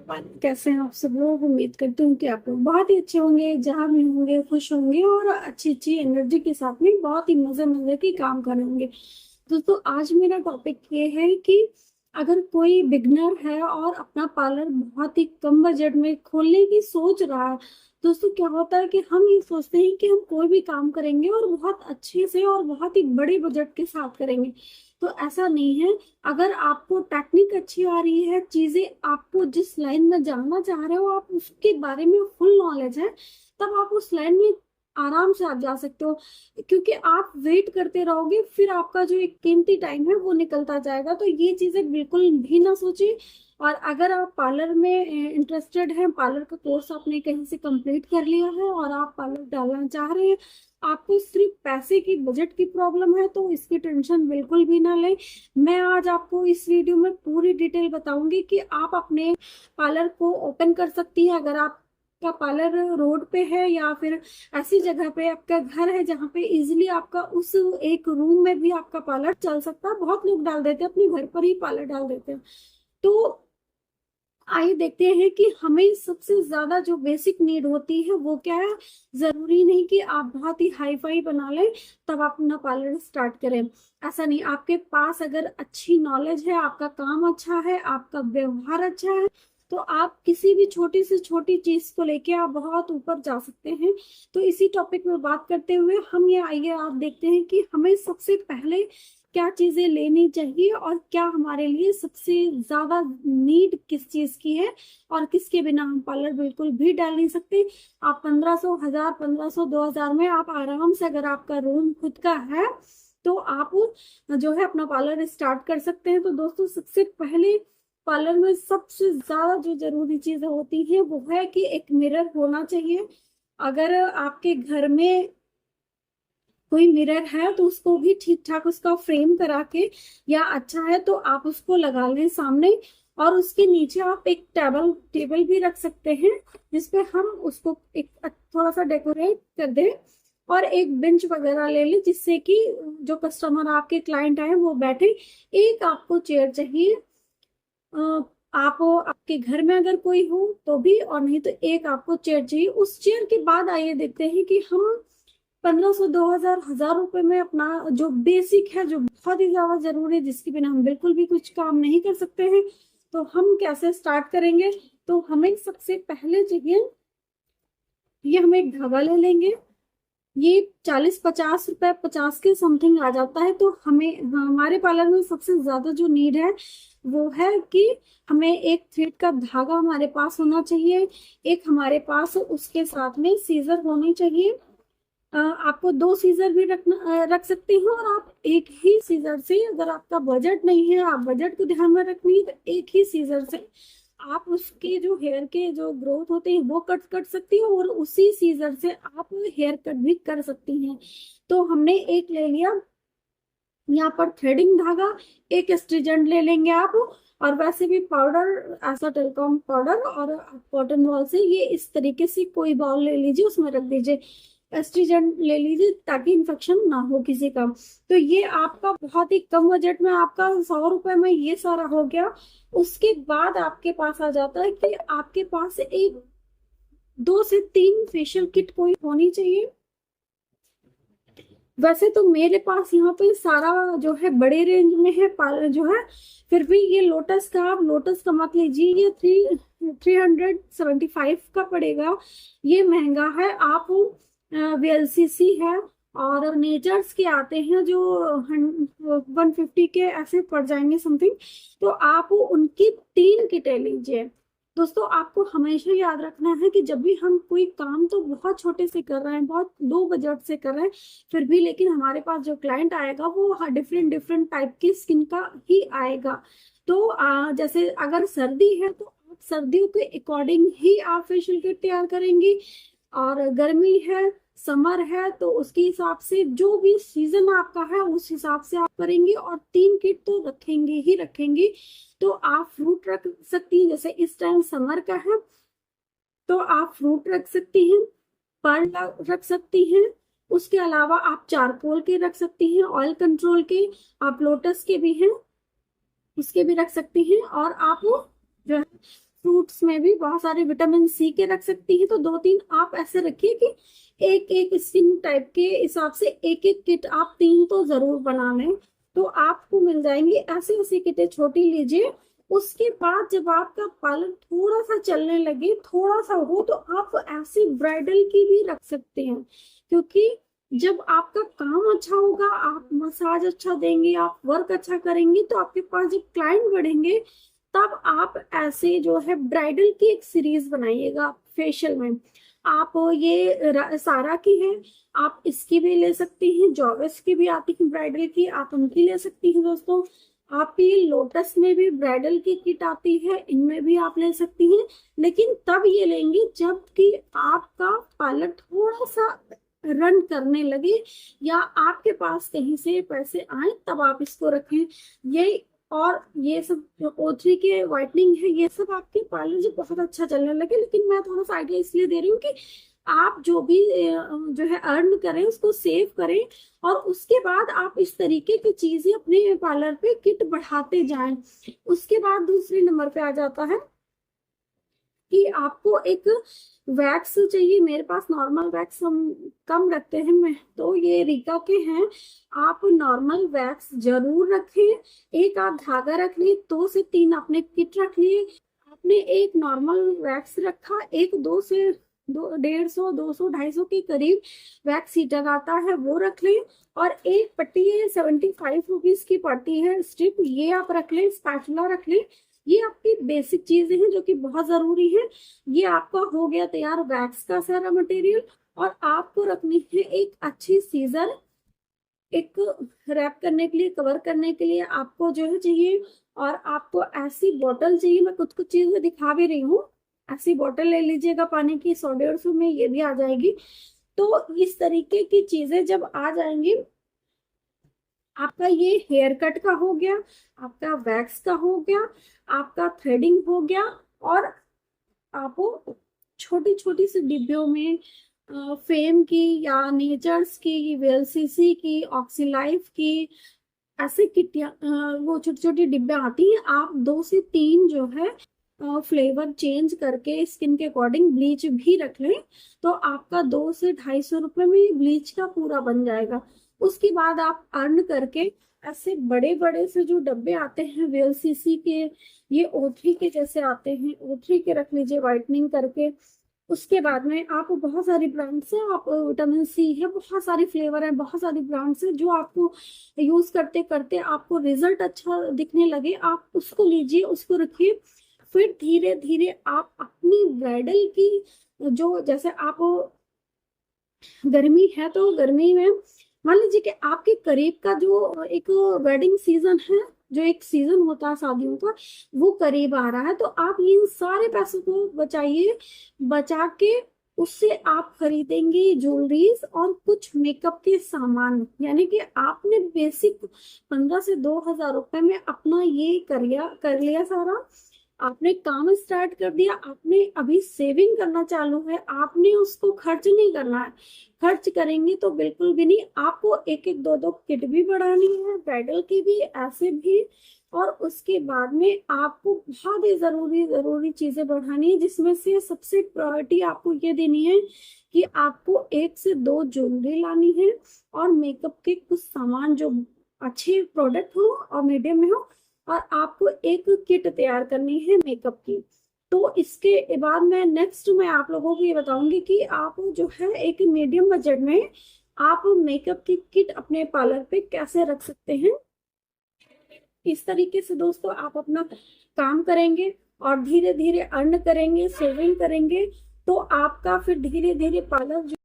कैसे हैं आप सब लोग। उम्मीद करती हूँ कि आप लोग बहुत ही अच्छे होंगे, जहाँ भी होंगे खुश होंगे और अच्छी अच्छी एनर्जी के साथ में बहुत ही मजे मजे के काम कर रहे होंगे। दोस्तों, आज मेरा टॉपिक ये है कि अगर कोई बिगनर है और अपना पार्लर बहुत ही कम बजट में खोलने की सोच रहा है। दोस्तों, क्या होता है कि हम ये सोचते हैं कि हम कोई भी काम करेंगे और बहुत अच्छे से और बहुत ही बड़े बजट के साथ करेंगे। तो ऐसा नहीं है। अगर आपको टेक्निक अच्छी आ रही है, चीजें आपको जिस लाइन में जाना चाह रहे हो, आप उसके बारे में फुल नॉलेज है, तब आप उस लाइन में आराम से आप जा सकते हो। क्योंकि आप वेट करते रहोगे, फिर आपका जो एक कीमती टाइम है वो निकलता जाएगा। तो ये चीजें बिल्कुल भी ना सोचिए। और अगर आप पार्लर में इंटरेस्टेड हैं, पार्लर का कोर्स आपने कहीं से कंप्लीट कर लिया है और आप पार्लर डालना चाह रहे हैं, आपको सिर्फ पैसे की बजट की प्रॉब्लम है, तो इसकी टेंशन बिल्कुल भी ना लें। मैं आज आपको इस वीडियो में पूरी डिटेल बताऊंगी कि आप अपने पार्लर को ओपन कर सकती हैं। अगर आपका पार्लर रोड पे है या फिर ऐसी जगह पे आपका घर है जहाँ पे इजीली आपका उस एक रूम में भी आपका पार्लर चल सकता है। बहुत लोग डाल देते हैं, अपने घर पर ही पार्लर डाल देते हैं। तो आइए देखते हैं कि हमें सबसे ज्यादा जो बेसिक नीड होती है वो क्या है। जरूरी नहीं कि आप बहुत ही हाई फाई बना लें तब आप अपना पार्लर स्टार्ट करें। ऐसा नहीं, आपके पास अगर अच्छी नॉलेज है, आपका काम अच्छा है, आपका व्यवहार अच्छा है, तो आप किसी भी छोटी से छोटी चीज को लेके आप बहुत ऊपर जा सकते हैं। तो इसी टॉपिक में बात करते हुए हम ये आइए आप देखते हैं कि हमें सबसे पहले क्या चीजें लेनी चाहिए और क्या हमारे लिए सबसे ज्यादा नीड किस चीज की है और किसके बिना हम पार्लर बिल्कुल भी डाल नहीं सकते। आप 1500, 1000, 1500, 2000 में आप आराम से, अगर आपका रूम खुद का है, तो आप जो है अपना पार्लर स्टार्ट कर सकते हैं। तो दोस्तों, सबसे पहले पार्लर में सबसे ज्यादा जो जरूरी चीजें होती हैं वो है कि एक मिरर होना चाहिए। अगर आपके घर में कोई मिरर है तो उसको भी ठीक ठाक उसका फ्रेम करा के या अच्छा है तो आप उसको लगा लें सामने। और उसके नीचे आप एक टेबल टेबल भी रख सकते हैं, जिसपे हम उसको एक थोड़ा सा डेकोरेट कर दें। और एक बेंच वगैरह ले लें जिससे कि जो कस्टमर आपके क्लाइंट आए वो बैठे। एक आपको चेयर चाहिए। आप आपके घर में अगर कोई हो तो भी, और नहीं तो एक आपको चेयर चाहिए। उस चेयर के बाद आइए देखते हैं कि हम 1500, 2000, 1000 रुपए में अपना जो बेसिक है, जो बहुत ही ज्यादा जरूरी है, जिसके बिना हम बिल्कुल भी कुछ काम नहीं कर सकते हैं, तो हम कैसे स्टार्ट करेंगे। तो हमें सबसे पहले चाहिए, ये हम एक धागा ले लेंगे। ये 40-50 रुपए, 50 के समथिंग आ जाता है। तो हमें हमारे पार्लर में सबसे ज्यादा जो नीड है वो है कि हमें एक थ्रेड का धागा हमारे पास होना चाहिए। एक हमारे पास उसके साथ में सीजर होनी चाहिए। आपको दो सीजर भी रख सकते हैं। और आप एक ही सीजर से, अगर आपका बजट नहीं है, आप बजट को ध्यान में रखेंगे, तो एक ही सीजर से आप उसके जो हेयर के जो ग्रोथ होते हैं वो कट कर सकती हैं और उसी सीजर से आप हेयर कट भी कर सकती हैं। तो हमने एक ले लिया यहाँ पर थ्रेडिंग धागा। एक स्ट्रिजेंट ले लेंगे आप। और वैसे भी पाउडर, ऐसा टेलीकॉम पाउडर, और कॉटन बॉल से ये इस तरीके से कोई बॉल ले लीजिए, उसमें रख दीजिए। एस्ट्रीजेंट ले लीजिए ताकि इन्फेक्शन ना हो किसी का। तो ये आपका बहुत ही कम बजट में, आपका 100 रुपए में ये सारा हो गया। उसके बाद आपके पास आ जाता है कि आपके पास एक 2 से 3 फेशियल किट कोई होनी चाहिए। वैसे तो मेरे पास यहाँ पे सारा जो है बड़े रेंज में है जो है। फिर भी ये लोटस का, आप लोटस का मत लीजिए, ये 375 का पड़ेगा। ये महंगा है। आप वीएलसीसी है और नेचर्स के आते हैं जो 150 के ऐसे पड़ जाएंगे समथिंग। तो आप उनकी 3 किटें लीजिए। दोस्तों, आपको हमेशा याद रखना है कि जब भी हम कोई काम तो बहुत छोटे से कर रहे हैं, बहुत लो बजट से कर रहे हैं, फिर भी लेकिन हमारे पास जो क्लाइंट आएगा वो डिफरेंट डिफरेंट टाइप की स्किन का ही आएगा। तो जैसे अगर सर्दी है तो आप सर्दियों के अकॉर्डिंग ही आप फेशियल किट तैयार करेंगी। और गर्मी है, समर है, तो उसके हिसाब से जो भी सीजन आपका है उस हिसाब से आप करेंगे। और 3 किट तो रखेंगे ही रखेंगे। तो आप फ्रूट रख सकती हैं, जैसे इस टाइम समर का है तो आप फ्रूट रख सकती हैं, पर्ल रख सकती हैं। उसके अलावा आप चारकोल के रख सकती हैं, ऑयल कंट्रोल के, आप लोटस के भी हैं, उसके भी रख सकती हैं। और आप जो है फ्रूट्स में भी बहुत सारे विटामिन सी के रख सकती हैं। तो 2-3 आप ऐसे रखिए कि एक एक स्किन टाइप के हिसाब से एक एक किट आप 3 तो जरूर बना लें, तो आपको मिल जाएंगी। ऐसे ऐसी किटें छोटी लीजिए। उसके बाद जब आपका पार्लर थोड़ा सा चलने लगे, थोड़ा सा हो, तो आप ऐसी ब्राइडल की भी रख सकते हैं। क्योंकि जब आपका काम अच्छा होगा, आप मसाज अच्छा देंगे, आप वर्क अच्छा करेंगे, तो आपके पास जब क्लाइंट बढ़ेंगे, तब आप ऐसे जो है ब्राइडल की एक सीरीज बनाइएगा फेशियल में। आप ये सारा की है, आप इसकी भी ले सकती हैं। जॉवेस की भी आती है ब्राइडल की, आप उनकी ले सकती हैं दोस्तों। आप ये लोटस में भी ब्राइडल की किट आती है, इनमें भी आप ले सकती हैं। लेकिन तब ये लेंगे जब कि आपका पार्लर थोड़ा सा रन करने लगे, या आपके पास कहीं से पैसे आए, तब आप इसको रखें। ये और ये सब जो O3 के व्हाइटनिंग है, ये सब आपके पार्लर जो बहुत अच्छा चलने लगे। लेकिन मैं थोड़ा सा आइडिया इसलिए दे रही हूँ कि आप जो भी जो है अर्न करें, उसको सेव करें, और उसके बाद आप इस तरीके की चीजें अपने पार्लर पे किट बढ़ाते जाएं। उसके बाद दूसरे नंबर पे आ जाता है कि आपको एक वैक्स चाहिए। मेरे पास नॉर्मल वैक्स हम कम रखते हैं, मैं तो ये रिका के हैं। आप नॉर्मल वैक्स जरूर रखें। एक आप धागा रख लिए, 2 से 3 आपने किट रख लिए। आपने एक नॉर्मल वैक्स रखा, एक 150, 200, 250 के करीब वैक्स हीटर आता है, वो रख लें। और एक पट्टी है, 75 रुपीज की पड़ती है स्ट्रिप, ये आप रख लें। स्पैचुला रख लें। ये आपकी बेसिक चीजें हैं जो कि बहुत जरूरी है। ये आपका हो गया तैयार वैक्स का सारा मटेरियल। और आपको रखनी है एक अच्छी सीजर, एक रैप करने के लिए, कवर करने के लिए आपको जो है चाहिए। और आपको ऐसी बोतल चाहिए, मैं कुछ कुछ चीजें दिखा भी रही हूँ। ऐसी बोतल ले लीजिएगा पानी की, 100-150 में ये भी आ जाएगी। तो इस तरीके की चीजें जब आ जाएंगी, आपका ये हेयर कट का हो गया, आपका वैक्स का हो गया, आपका थ्रेडिंग हो गया। और आपको छोटी छोटी सी डिब्बियों में फेम की, या नेचर्स की, वीएलसीसी की, ऑक्सीलाइफ की, ऐसे किटिया वो छोटी छोटी डिब्बे आती हैं। आप 2 से 3 जो है फ्लेवर चेंज करके स्किन के अकॉर्डिंग ब्लीच भी रख लें, तो आपका 200 से 250 रुपए में ब्लीच का पूरा बन जाएगा। उसके बाद आप अर्न करके ऐसे बड़े बड़े से जो डब्बे आते हैं वीएलसीसी के, ये O3 के जैसे आते हैं, O3 के रख लीजिए व्हाइटनिंग करके। उसके बाद में आप बहुत सारी ब्रांड्स हैं, आप विटामिन सी है, बहुत सारी फ्लेवर है, बहुत सारी ब्रांड्स है, जो आपको यूज करते करते आपको रिजल्ट अच्छा दिखने लगे, आप उसको लीजिए, उसको रखिए। फिर धीरे धीरे आप अपनी ब्राइडल की जो, जैसे आप गर्मी है तो गर्मी में मान लीजिए कि आपके करीब का जो एक वेडिंग सीजन है, जो एक सीजन होता है शादियों का, वो करीब आ रहा है, तो आप इन सारे पैसों को बचाइए। बचा के उससे आप खरीदेंगे ज्वेलरीज और कुछ मेकअप के सामान। यानी कि आपने बेसिक 15 से 2000 रुपए में अपना ये कर लिया सारा। आपने काम स्टार्ट कर दिया, आपने अभी सेविंग करना चालू है, आपने उसको खर्च नहीं करना है। खर्च करेंगे तो बिल्कुल भी नहीं। आपको एक एक दो दो किट भी बढ़ानी है, ब्राइडल की भी, ऐसे भी। और उसके बाद में आपको बहुत ही जरूरी जरूरी चीजें बढ़ानी है, जिसमें से सबसे प्रायोरिटी आपको ये देनी है कि आपको 1 से 2 ज्वेलरी लानी है, और मेकअप के कुछ सामान जो अच्छे प्रोडक्ट हो और मीडियम में हो। और आपको एक किट तैयार करनी है मेकअप की। तो इसके बाद मैं आप लोगों को ये बताऊंगी कि आप जो है एक मीडियम बजट में आप मेकअप की किट अपने पार्लर पे कैसे रख सकते हैं। इस तरीके से दोस्तों आप अपना काम करेंगे और धीरे धीरे अर्न करेंगे, सेविंग करेंगे, तो आपका फिर धीरे धीरे पार्लर